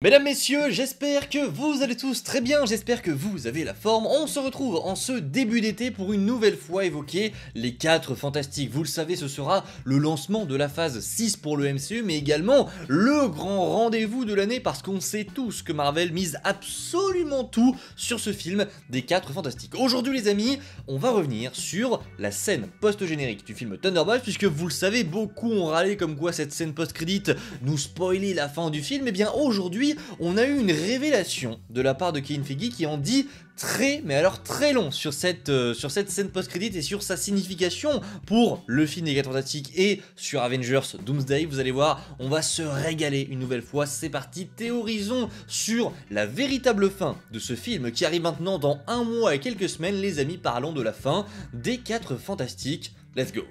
Mesdames, messieurs, j'espère que vous allez tous très bien, j'espère que vous avez la forme. On se retrouve en ce début d'été pour une nouvelle fois évoquer les 4 Fantastiques. Vous le savez, ce sera le lancement de la phase 6 pour le MCU, mais également le grand rendez-vous de l'année parce qu'on sait tous que Marvel mise absolument tout sur ce film des 4 Fantastiques. Aujourd'hui les amis, on va revenir sur la scène post-générique du film Thunderbolts, puisque vous le savez, beaucoup ont râlé comme quoi cette scène post-crédit nous spoilait la fin du film. Et bien aujourd'hui, on a eu une révélation de la part de Kevin Feige qui en dit très, mais alors très long sur cette scène post-crédit et sur sa signification pour le film des 4 Fantastiques et sur Avengers Doomsday. Vous allez voir, on va se régaler une nouvelle fois. C'est parti, théorisons sur la véritable fin de ce film qui arrive maintenant dans un mois et quelques semaines. Les amis, parlons de la fin des 4 Fantastiques. Let's go!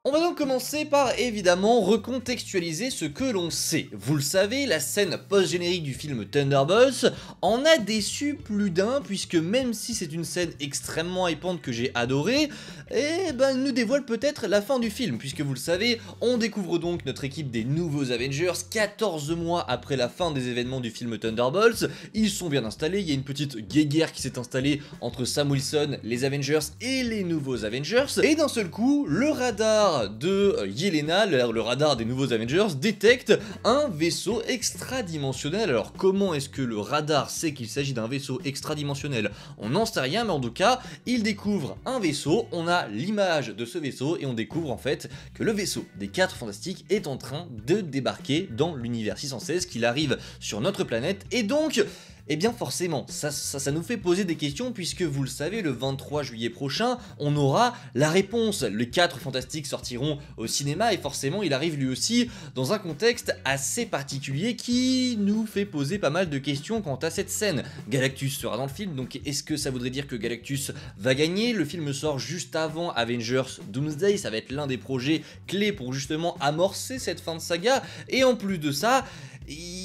On va donc commencer par évidemment recontextualiser ce que l'on sait. Vous le savez, la scène post-générique du film Thunderbolts en a déçu plus d'un, puisque même si c'est une scène extrêmement hypante que j'ai adorée, elle nous dévoile peut-être la fin du film, puisque vous le savez, on découvre donc notre équipe des nouveaux Avengers 14 mois après la fin des événements du film Thunderbolts. Ils sont bien installés, il y a une petite guéguerre qui s'est installée entre Sam Wilson, les Avengers et les nouveaux Avengers, et d'un seul coup, le radar de Yelena, le radar des nouveaux Avengers, détecte un vaisseau extradimensionnel. Alors comment est-ce que le radar sait qu'il s'agit d'un vaisseau extradimensionnel? On n'en sait rien, mais en tout cas, il découvre un vaisseau, on a l'image de ce vaisseau et on découvre en fait que le vaisseau des 4 Fantastiques est en train de débarquer dans l'univers 616, qu'il arrive sur notre planète, et donc eh bien forcément, ça nous fait poser des questions, puisque vous le savez, le 23 juillet prochain, on aura la réponse. Les 4 Fantastiques sortiront au cinéma et forcément il arrive lui aussi dans un contexte assez particulier qui nous fait poser pas mal de questions quant à cette scène. Galactus sera dans le film, donc est-ce que ça voudrait dire que Galactus va gagner? Le film sort juste avant Avengers Doomsday, ça va être l'un des projets clés pour justement amorcer cette fin de saga, et en plus de ça,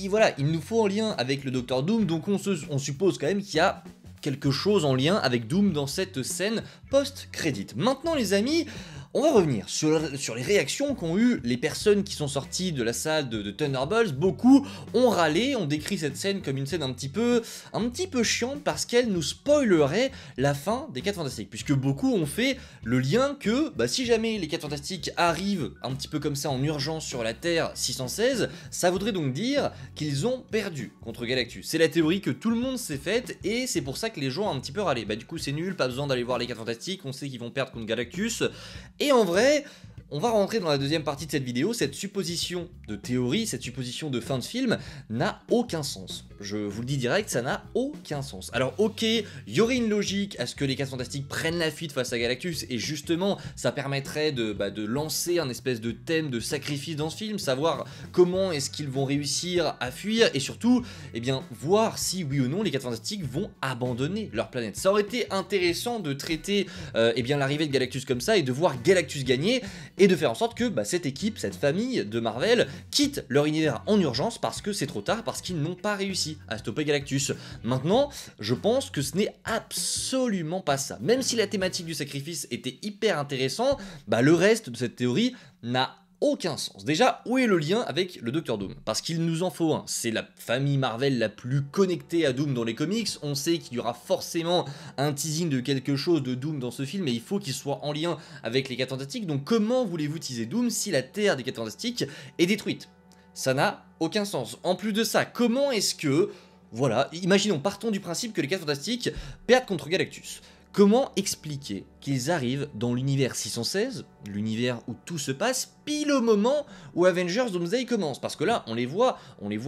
voilà, il nous faut un lien avec le Docteur Doom, donc on suppose quand même qu'il y a quelque chose en lien avec Doom dans cette scène post-crédit. Maintenant les amis, on va revenir sur les réactions qu'ont eu les personnes qui sont sorties de la salle de Thunderbolts. Beaucoup ont râlé, ont décrit cette scène comme une scène un petit peu chiante parce qu'elle nous spoilerait la fin des 4 Fantastiques, puisque beaucoup ont fait le lien que si jamais les 4 Fantastiques arrivent un petit peu comme ça en urgence sur la Terre 616, ça voudrait donc dire qu'ils ont perdu contre Galactus. C'est la théorie que tout le monde s'est faite et c'est pour ça que les gens ont un petit peu râlé. Du coup c'est nul, pas besoin d'aller voir les 4 Fantastiques, on sait qu'ils vont perdre contre Galactus. Et en vrai, on va rentrer dans la deuxième partie de cette vidéo. Cette supposition de théorie, cette supposition de fin de film n'a aucun sens. Je vous le dis direct, ça n'a aucun sens. Alors ok, il y aurait une logique à ce que les 4 Fantastiques prennent la fuite face à Galactus, et justement ça permettrait de lancer un espèce de thème de sacrifice dans ce film, savoir comment est-ce qu'ils vont réussir à fuir, et surtout, voir si oui ou non les 4 Fantastiques vont abandonner leur planète. Ça aurait été intéressant de traiter l'arrivée de Galactus comme ça, et de voir Galactus gagner, et de faire en sorte que cette équipe, cette famille de Marvel quitte leur univers en urgence parce que c'est trop tard, parce qu'ils n'ont pas réussi à stopper Galactus. Maintenant, je pense que ce n'est absolument pas ça. Même si la thématique du sacrifice était hyper intéressant, le reste de cette théorie n'a aucun sens. Déjà, où est le lien avec le Docteur Doom? Parce qu'il nous en faut un. C'est la famille Marvel la plus connectée à Doom dans les comics. On sait qu'il y aura forcément un teasing de quelque chose de Doom dans ce film, et il faut qu'il soit en lien avec les 4 Fantastiques. Donc comment voulez-vous teaser Doom si la Terre des 4 Fantastiques est détruite? Ça n'a aucun sens. En plus de ça, comment est-ce que... Voilà, imaginons, partons du principe que les 4 Fantastiques perdent contre Galactus. Comment expliquer qu'ils arrivent dans l'univers 616, l'univers où tout se passe, pile au moment où Avengers Doomsday commence? Parce que là, on les voit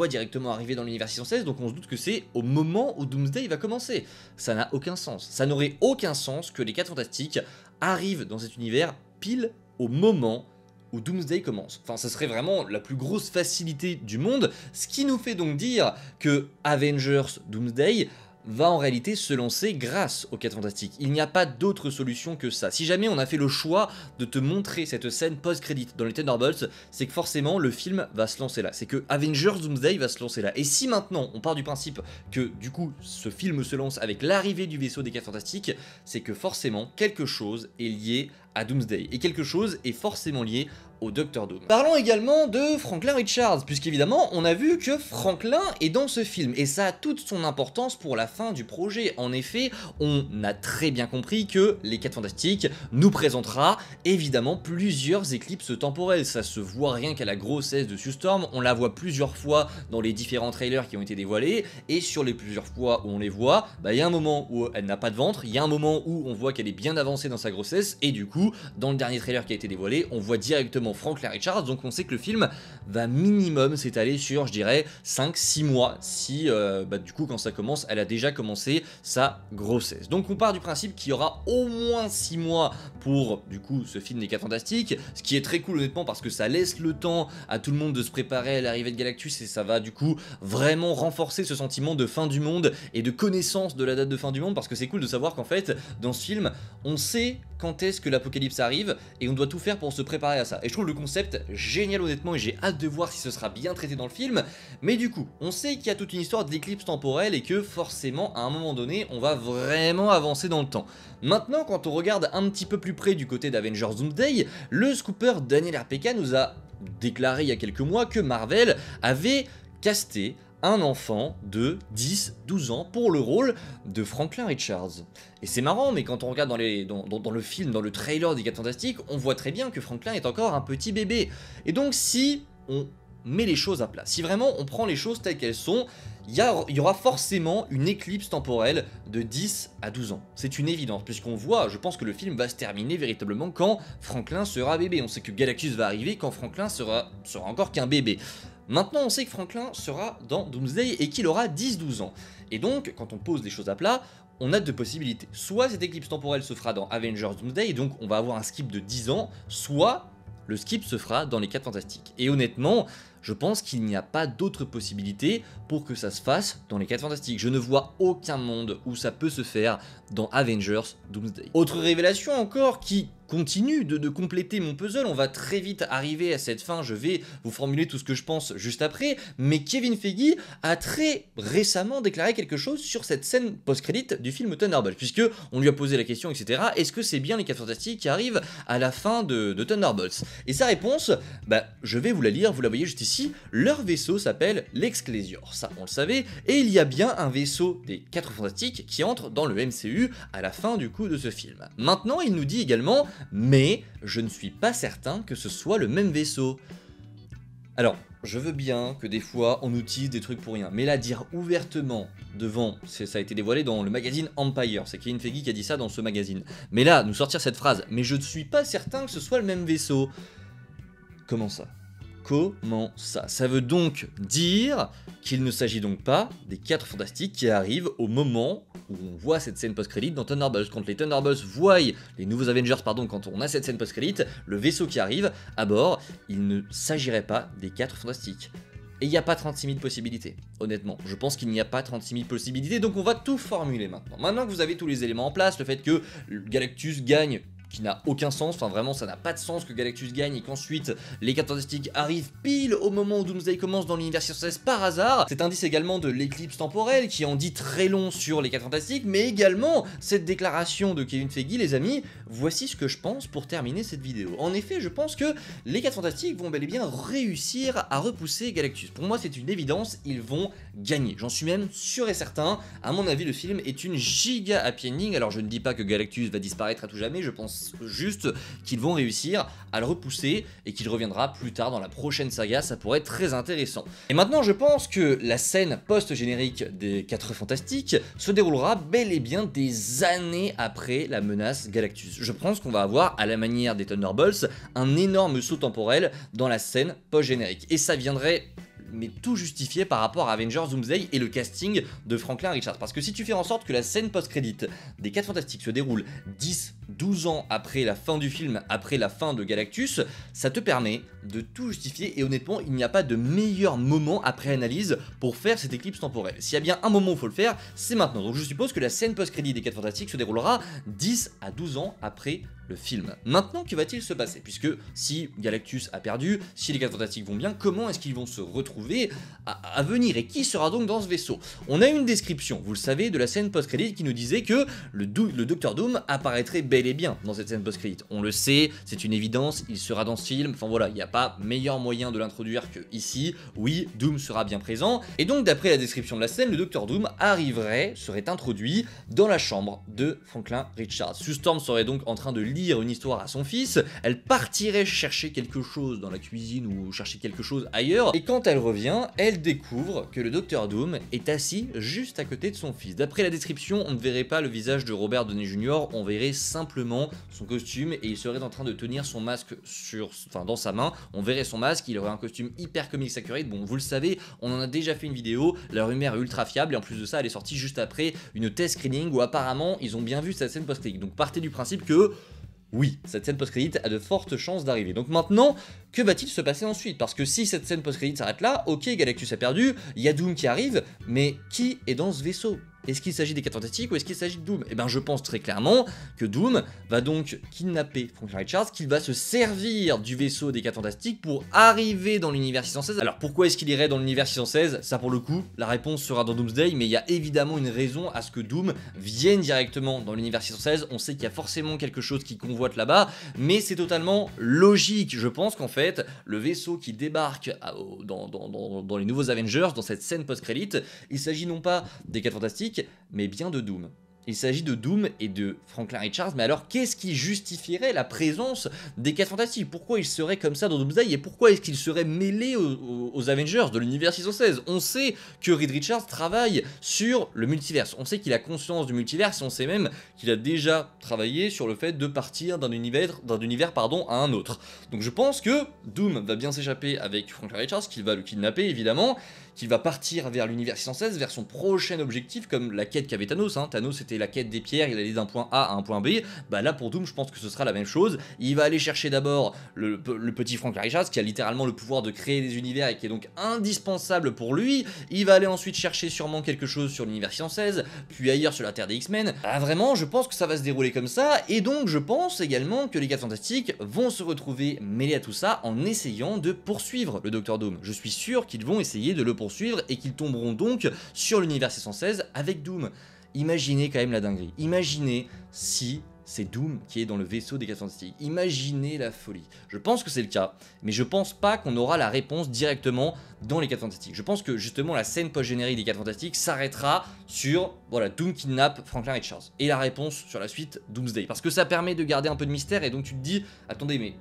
directement arriver dans l'univers 616, donc on se doute que c'est au moment où Doomsday va commencer. Ça n'a aucun sens. Ça n'aurait aucun sens que les 4 Fantastiques arrivent dans cet univers pile au moment où Doomsday commence. Enfin, ce serait vraiment la plus grosse facilité du monde, ce qui nous fait donc dire que Avengers Doomsday va en réalité se lancer grâce aux 4 Fantastiques. Il n'y a pas d'autre solution que ça. Si jamais on a fait le choix de te montrer cette scène post-crédit dans les Thunderbolts, c'est que forcément le film va se lancer là. C'est que Avengers Doomsday va se lancer là. Et si maintenant on part du principe que du coup ce film se lance avec l'arrivée du vaisseau des 4 Fantastiques, c'est que forcément quelque chose est lié à Doomsday. Et quelque chose est forcément lié au Docteur Doom. Parlons également de Franklin Richards, puisqu'évidemment on a vu que Franklin est dans ce film, et ça a toute son importance pour la fin du projet. En effet, on a très bien compris que les 4 Fantastiques nous présentera évidemment plusieurs éclipses temporelles. Ça se voit rien qu'à la grossesse de Sue Storm, on la voit plusieurs fois dans les différents trailers qui ont été dévoilés, et sur les plusieurs fois où on les voit, il y a un moment où elle n'a pas de ventre, il y a un moment où on voit qu'elle est bien avancée dans sa grossesse, et du coup, dans le dernier trailer qui a été dévoilé, on voit directement Franklin Richards, donc on sait que le film va minimum s'étaler sur, je dirais, 5-6 mois, si du coup quand ça commence, elle a déjà commencé sa grossesse. Donc on part du principe qu'il y aura au moins 6 mois pour du coup ce film des 4 Fantastiques, ce qui est très cool honnêtement parce que ça laisse le temps à tout le monde de se préparer à l'arrivée de Galactus, et ça va du coup vraiment renforcer ce sentiment de fin du monde et de connaissance de la date de fin du monde, parce que c'est cool de savoir qu'en fait dans ce film on sait quand est-ce que l'apocalypse arrive et on doit tout faire pour se préparer à ça. Et je trouve le concept génial honnêtement, et j'ai hâte de voir si ce sera bien traité dans le film. Mais du coup, on sait qu'il y a toute une histoire d'éclipse temporelle et que forcément à un moment donné on va vraiment avancer dans le temps. Maintenant, quand on regarde un petit peu plus près du côté d'Avengers Doomsday, le scooper Daniel RPK nous a déclaré il y a quelques mois que Marvel avait casté un enfant de 10-12 ans pour le rôle de Franklin Richards. Et c'est marrant, mais quand on regarde dans le film, dans le trailer des 4 Fantastiques, on voit très bien que Franklin est encore un petit bébé. Et donc si on met les choses à plat, si vraiment on prend les choses telles qu'elles sont, il y aura forcément une éclipse temporelle de 10 à 12 ans. C'est une évidence, puisqu'on voit, je pense que le film va se terminer véritablement quand Franklin sera bébé. On sait que Galactus va arriver quand Franklin sera encore qu'un bébé. Maintenant, on sait que Franklin sera dans Doomsday et qu'il aura 10-12 ans. Et donc, quand on pose les choses à plat, on a deux possibilités. Soit cette éclipse temporelle se fera dans Avengers Doomsday, et donc on va avoir un skip de 10 ans, soit le skip se fera dans les 4 Fantastiques. Et honnêtement, je pense qu'il n'y a pas d'autre possibilité pour que ça se fasse dans les 4 Fantastiques. Je ne vois aucun monde où ça peut se faire dans Avengers Doomsday. Autre révélation encore qui continue de compléter mon puzzle, on va très vite arriver à cette fin, je vais vous formuler tout ce que je pense juste après, mais Kevin Feige a très récemment déclaré quelque chose sur cette scène post-crédit du film Thunderbolts, puisque on lui a posé la question, etc. Est-ce que c'est bien les 4 Fantastiques qui arrivent à la fin de Thunderbolts? Et sa réponse, je vais vous la lire, vous la voyez juste ici, leur vaisseau s'appelle l'Exclesior, ça on le savait, et il y a bien un vaisseau des 4 Fantastiques qui entre dans le MCU à la fin du coup de ce film. Maintenant il nous dit également, mais je ne suis pas certain que ce soit le même vaisseau. Alors, je veux bien que des fois on utilise des trucs pour rien, mais là dire ouvertement devant, ça a été dévoilé dans le magazine Empire, c'est Kevin Feige qui a dit ça dans ce magazine, mais là nous sortir cette phrase, mais je ne suis pas certain que ce soit le même vaisseau. Comment ça ? Comment ça? Ça veut donc dire qu'il ne s'agit donc pas des 4 Fantastiques qui arrivent au moment où on voit cette scène post-crédit dans Thunderbolts. Quand les Thunderbolts voient les nouveaux Avengers, quand on a cette scène post-crédit, le vaisseau qui arrive à bord, il ne s'agirait pas des 4 Fantastiques. Et il n'y a pas 36 000 possibilités, honnêtement. Je pense qu'il n'y a pas 36 000 possibilités, donc on va tout formuler maintenant. Maintenant que vous avez tous les éléments en place, le fait que Galactus gagne, qui n'a aucun sens, enfin vraiment ça n'a pas de sens que Galactus gagne et qu'ensuite les 4 Fantastiques arrivent pile au moment où Doomsday commence dans l'univers 616 par hasard. Cet indice également de l'éclipse temporelle qui en dit très long sur les 4 Fantastiques, mais également cette déclaration de Kevin Feige, les amis, voici ce que je pense pour terminer cette vidéo. En effet, je pense que les 4 Fantastiques vont bel et bien réussir à repousser Galactus. Pour moi c'est une évidence, ils vont gagner, j'en suis même sûr et certain. À mon avis le film est une giga happy ending, alors je ne dis pas que Galactus va disparaître à tout jamais, je pense juste qu'ils vont réussir à le repousser et qu'il reviendra plus tard dans la prochaine saga, ça pourrait être très intéressant. Et maintenant je pense que la scène post-générique des 4 Fantastiques se déroulera bel et bien des années après la menace Galactus. Je pense qu'on va avoir, à la manière des Thunderbolts, un énorme saut temporel dans la scène post-générique. Et ça viendrait mais tout justifié par rapport à Avengers Doomsday et le casting de Franklin Richards. Parce que si tu fais en sorte que la scène post-crédit des 4 Fantastiques se déroule 10 12 ans après la fin du film, après la fin de Galactus, ça te permet de tout justifier et honnêtement, il n'y a pas de meilleur moment après analyse pour faire cette éclipse temporelle. S'il y a bien un moment où il faut le faire, c'est maintenant. Donc je suppose que la scène post-crédit des 4 Fantastiques se déroulera 10 à 12 ans après le film. Maintenant, que va-t-il se passer? Puisque si Galactus a perdu, si les 4 Fantastiques vont bien, comment est-ce qu'ils vont se retrouver à venir? Et qui sera donc dans ce vaisseau? On a une description, vous le savez, de la scène post-crédit qui nous disait que le Docteur Doom apparaîtrait bel et bien dans cette scène post-crédit. On le sait, c'est une évidence, il sera dans ce film, enfin voilà, il n'y a pas meilleur moyen de l'introduire que ici. Oui, Doom sera bien présent, et donc d'après la description de la scène, le Docteur Doom serait introduit dans la chambre de Franklin Richards. Sue Storm serait donc en train de lire une histoire à son fils, elle partirait chercher quelque chose dans la cuisine ou chercher quelque chose ailleurs, et quand elle revient, elle découvre que le Docteur Doom est assis juste à côté de son fils. D'après la description, on ne verrait pas le visage de Robert Downey Jr., on verrait simplement son costume et il serait en train de tenir son masque dans sa main, on verrait son masque, il aurait un costume hyper comics accurate. Bon, vous le savez, on en a déjà fait une vidéo, la rumeur est ultra fiable et en plus de ça, elle est sortie juste après une test screening où apparemment ils ont bien vu cette scène post-crédit. Donc partez du principe que oui, cette scène post-crédit a de fortes chances d'arriver. Donc maintenant, que va-t-il se passer ensuite? Parce que si cette scène post-crédit s'arrête là, ok, Galactus a perdu, il y a Doom qui arrive, mais qui est dans ce vaisseau? Est-ce qu'il s'agit des 4 Fantastiques ou est-ce qu'il s'agit de Doom? Eh ben je pense très clairement que Doom va donc kidnapper Franklin Richards, qu'il va se servir du vaisseau des 4 Fantastiques pour arriver dans l'univers 616. Alors pourquoi est-ce qu'il irait dans l'univers 616? Ça pour le coup, la réponse sera dans Doomsday, mais il y a évidemment une raison à ce que Doom vienne directement dans l'univers 616. On sait qu'il y a forcément quelque chose qui convoite là-bas, mais c'est totalement logique. Je pense qu'en fait, le vaisseau qui débarque dans les nouveaux Avengers, dans cette scène post-crédit, il s'agit non pas des 4 Fantastiques, mais bien de Doom. Il s'agit de Doom et de Franklin Richards, mais alors qu'est-ce qui justifierait la présence des 4 Fantastiques? Pourquoi ils seraient comme ça dans Doomsday et pourquoi est-ce qu'ils seraient mêlés aux Avengers de l'univers 616? On sait que Reed Richards travaille sur le multiverse, on sait qu'il a conscience du multiverse et on sait même qu'il a déjà travaillé sur le fait de partir d'un univers à un autre. Donc je pense que Doom va bien s'échapper avec Franklin Richards, qu'il va le kidnapper évidemment, qu'il va partir vers l'univers 616, vers son prochain objectif, comme la quête qu'avait Thanos. Thanos c'était la quête des pierres, il allait d'un point A à un point B, bah là pour Doom je pense que ce sera la même chose. Il va aller chercher d'abord le petit Franklin Richards qui a littéralement le pouvoir de créer des univers et qui est donc indispensable pour lui. Il va aller ensuite chercher sûrement quelque chose sur l'univers 616, puis ailleurs sur la Terre des X-Men. Ah, vraiment je pense que ça va se dérouler comme ça, et donc je pense également que les 4 Fantastiques vont se retrouver mêlés à tout ça en essayant de poursuivre le Docteur Doom. Je suis sûr qu'ils vont essayer de le poursuivre et qu'ils tomberont donc sur l'univers 616 avec Doom. Imaginez quand même la dinguerie. Imaginez si c'est Doom qui est dans le vaisseau des 4 Fantastiques. Imaginez la folie. Je pense que c'est le cas, mais je pense pas qu'on aura la réponse directement dans les 4 Fantastiques. Je pense que justement la scène post-générique des 4 Fantastiques s'arrêtera sur, voilà, Doom kidnappe Franklin Richards. Et la réponse sur la suite, Doomsday. Parce que ça permet de garder un peu de mystère et donc tu te dis, attendez, mais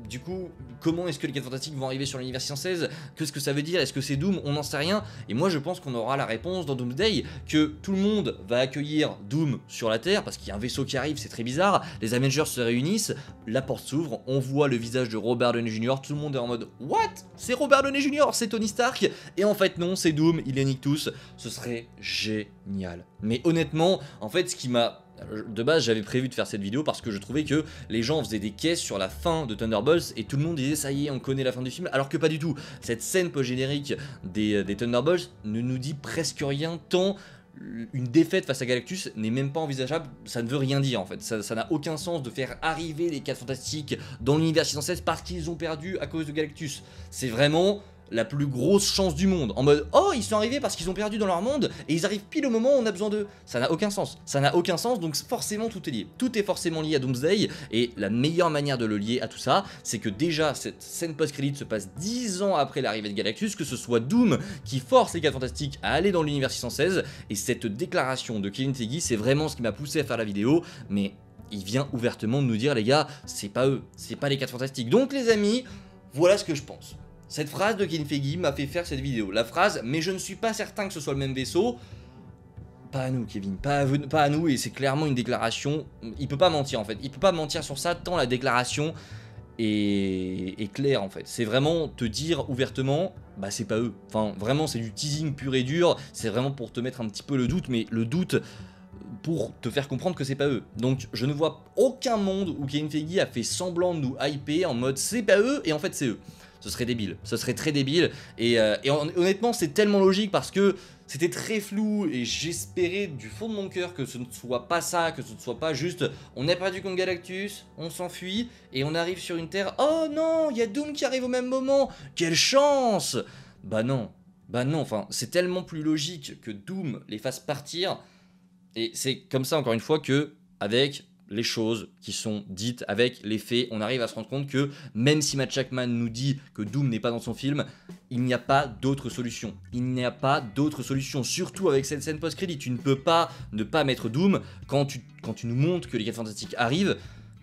du coup, comment est-ce que les 4 Fantastiques vont arriver sur l'univers 616? Qu'est-ce que ça veut dire? Est-ce que c'est Doom? On n'en sait rien. Et moi, je pense qu'on aura la réponse dans Doomsday, que tout le monde va accueillir Doom sur la Terre, parce qu'il y a un vaisseau qui arrive, c'est très bizarre. Les Avengers se réunissent, la porte s'ouvre, on voit le visage de Robert Downey Jr., tout le monde est en mode « What? C'est Robert Downey Jr., c'est Tony Stark !» Et en fait, non, c'est Doom, il les nique tous. Ce serait génial. Mais honnêtement, en fait, ce qui m'a... De base j'avais prévu de faire cette vidéo parce que je trouvais que les gens faisaient des caisses sur la fin de Thunderbolts et tout le monde disait ça y est on connaît la fin du film, alors que pas du tout. Cette scène post-générique des Thunderbolts ne nous dit presque rien, tant une défaite face à Galactus n'est même pas envisageable, ça ne veut rien dire en fait, ça n'a aucun sens de faire arriver les 4 Fantastiques dans l'univers 616 parce qu'ils ont perdu à cause de Galactus. C'est vraiment la plus grosse chance du monde, en mode oh ils sont arrivés parce qu'ils ont perdu dans leur monde et ils arrivent pile au moment où on a besoin d'eux. Ça n'a aucun sens, donc forcément tout est lié, tout est forcément lié à Doomsday, et la meilleure manière de le lier à tout ça, c'est que déjà cette scène post-crédit se passe 10 ans après l'arrivée de Galactus, que ce soit Doom qui force les 4 Fantastiques à aller dans l'univers 616, et cette déclaration de Kevin Feige, c'est vraiment ce qui m'a poussé à faire la vidéo, mais il vient ouvertement de nous dire les gars, c'est pas eux, c'est pas les 4 Fantastiques. Donc les amis, voilà ce que je pense. Cette phrase de Kevin Feige m'a fait faire cette vidéo. La phrase « mais je ne suis pas certain que ce soit le même vaisseau », pas à nous Kevin, pas à nous, et c'est clairement une déclaration, il peut pas mentir en fait, il peut pas mentir sur ça tant la déclaration est claire en fait. C'est vraiment te dire ouvertement, bah c'est pas eux, enfin vraiment c'est du teasing pur et dur, c'est vraiment pour te mettre un petit peu le doute, mais le doute pour te faire comprendre que c'est pas eux. Donc je ne vois aucun monde où Kevin Feige a fait semblant de nous hyper en mode c'est pas eux et en fait c'est eux. Ce serait débile, ce serait très débile et honnêtement c'est tellement logique parce que c'était très flou et j'espérais du fond de mon cœur que ce ne soit pas ça, que ce ne soit pas juste on a perdu Kong Galactus, on s'enfuit et on arrive sur une terre, oh non, il y a Doom qui arrive au même moment, quelle chance! Bah non, enfin c'est tellement plus logique que Doom les fasse partir et c'est comme ça encore une fois que avec les choses qui sont dites, avec les faits, on arrive à se rendre compte que même si Matt Shakman nous dit que Doom n'est pas dans son film, il n'y a pas d'autre solution. Il n'y a pas d'autre solution, surtout avec cette scène post-crédit. Tu ne peux pas ne pas mettre Doom quand tu nous montres que les 4 Fantastiques arrivent.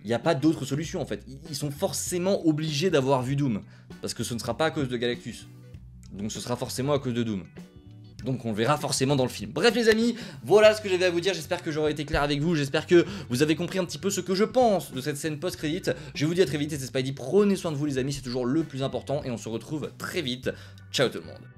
Il n'y a pas d'autre solution en fait. Ils sont forcément obligés d'avoir vu Doom, parce que ce ne sera pas à cause de Galactus. Donc ce sera forcément à cause de Doom. Donc on le verra forcément dans le film. Bref les amis, voilà ce que j'avais à vous dire, j'espère que j'aurai été clair avec vous, j'espère que vous avez compris un petit peu ce que je pense de cette scène post-crédit. Je vous dis à très vite, c'était Spidey, prenez soin de vous les amis, c'est toujours le plus important et on se retrouve très vite. Ciao tout le monde.